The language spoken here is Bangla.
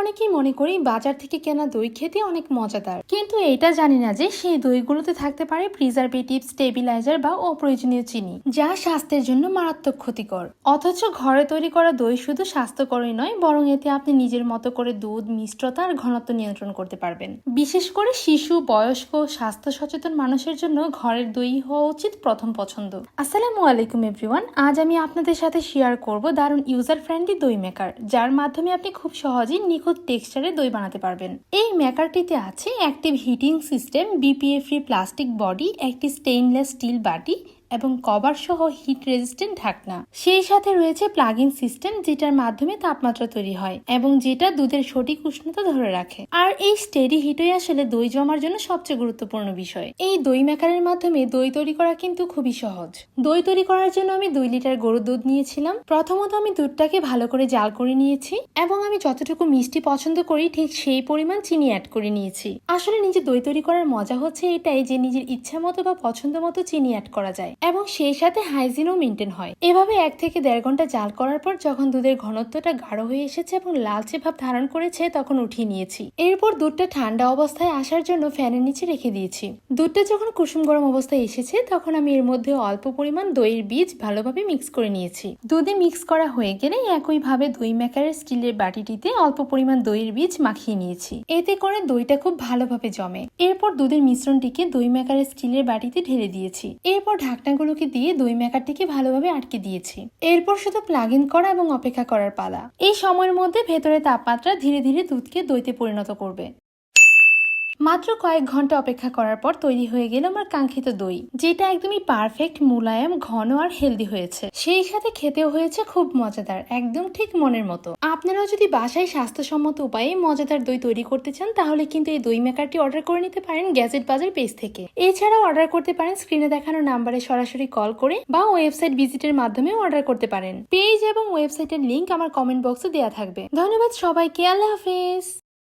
অনেকেই মনে করি বাজার থেকে কেনা দই খেতে অনেক মজাদার, কিন্তু এটা জানি না যে সেই দইগুলোতে থাকতে পারে প্রিজারভেটিভ, স্টেবিলাইজার বা অপ্রয়োজনীয় চিনি, যা স্বাস্থ্যের জন্য মারাত্মক ক্ষতিকর। অথচ ঘরে তৈরি করা দই শুধু স্বাস্থ্যকরই নয়, বরং এতে আপনি নিজের মতো করে দুধ, মিষ্টতা আর ঘনত্ব নিয়ন্ত্রণ করতে পারবেন। বিশেষ করে শিশু, বয়স্ক, স্বাস্থ্য সচেতন মানুষের জন্য ঘরের দই হওয়া উচিত প্রথম পছন্দ। আসসালামু আলাইকুম এভরিওয়ান, আজ আমি আপনাদের সাথে শেয়ার করব দারুণ ইউজার ফ্রেন্ডলি দই মেকার, যার মাধ্যমে আপনি খুব সহজেই নিখুঁত টেক্সচারে দই বানাতে পারবেন। এই মেকারটিতে আছে active heating system, BPA free plastic body, একটি স্টেইনলেস স্টিল বাটি এবং কভার সহ হিট রেজিস্ট্যান্ট ঢাকনা। সেই সাথে রয়েছে প্লাগ ইন সিস্টেম, যেটার মাধ্যমে তাপমাত্রা তৈরি হয় এবং যেটা দুধের সঠিক উষ্ণতা ধরে রাখে। আর এই স্টেডি হিটই আসলে দই জমার জন্য সবচেয়ে গুরুত্বপূর্ণ বিষয়। এই দই মেকারের মাধ্যমে দই তৈরি করা কিন্তু খুবই সহজ। দই তৈরি করার জন্য আমি 2 লিটার গরুর দুধ নিয়েছিলাম। প্রথমত আমি দুধটাকে ভালো করে জাল করে নিয়েছি এবং আমি যতটুকু মিষ্টি পছন্দ করি ঠিক সেই পরিমাণ চিনি অ্যাড করে নিয়েছি। আসলে নিজে দই তৈরি করার মজা হচ্ছে এটাই যে নিজের ইচ্ছা মতো বা পছন্দ মতো চিনি অ্যাড করা যায় এবং সেই সাথে হাইজিনও মেনটেন হয়। এভাবে 1 থেকে 1.5 ঘন্টা জাল করার পর যখন দুধের ঘনত্বটা গাঢ় হয়ে এসেছে এবং লালচে ভাব ধারণ করেছে, তখন উঠিয়ে নিয়েছি। এরপর দুধটা ঠান্ডা অবস্থায় আসার জন্য ফ্যানের নিচে রেখে দিয়েছি। দুধটা যখন কুসুম গরম অবস্থায় এসেছে, তখন আমি এর মধ্যে অল্প পরিমাণ দইয়ের বীজ ভালোভাবে মিক্স করে নিয়েছি। দুধে মিক্স করা হয়ে গেলে একইভাবে দই মেকারের স্টিলের বাটিটিতে অল্প পরিমাণ দইয়ের বীজ মাখিয়ে নিয়েছি। এতে করে দইটা খুব ভালোভাবে জমে। এরপর দুধের মিশ্রণটিকে দই মেকারের স্টিলের বাটিতে ঢেলে দিয়েছি। এরপর ঢাকনাগুলোকে দিয়ে দই মেকারটিকে ভালোভাবে আটকে দিয়েছি। এরপর শুধু প্লাগ ইন করা এবং অপেক্ষা করার পালা। এই সময়ের মধ্যে ভেতরে তাপমাত্রা ধীরে ধীরে দুধকে দইতে পরিণত করবে। মাত্র কয়েক ঘন্টা অপেক্ষা করার পর তৈরি হয়ে গেল আমার কাঙ্ক্ষিত দই, যেটা একদমই পারফেক্ট, মুলায়ম, ঘন আর হেলদি হয়েছে। সেই সাথে খেতেও হয়েছে খুব মজাদার, একদম ঠিক মনের মতো। আপনারাও যদি বাসায় স্বাস্থ্যসম্মত উপায়ে মজাদার দই তৈরি করতে চান, তাহলে কিন্তু এই দই মেকারটি অর্ডার করে নিতে পারেন গ্যাজেট বাজার পেজ থেকে। এছাড়াও অর্ডার করতে পারেন স্ক্রিনে দেখানো নাম্বারে সরাসরি কল করে বা ওয়েবসাইট ভিজিটের মাধ্যমেও অর্ডার করতে পারেন। পেজ এবং ওয়েবসাইটের লিংক আমার কমেন্ট বক্সে দেওয়া থাকবে। ধন্যবাদ সবাইকে, আল্লাহ হাফেজ।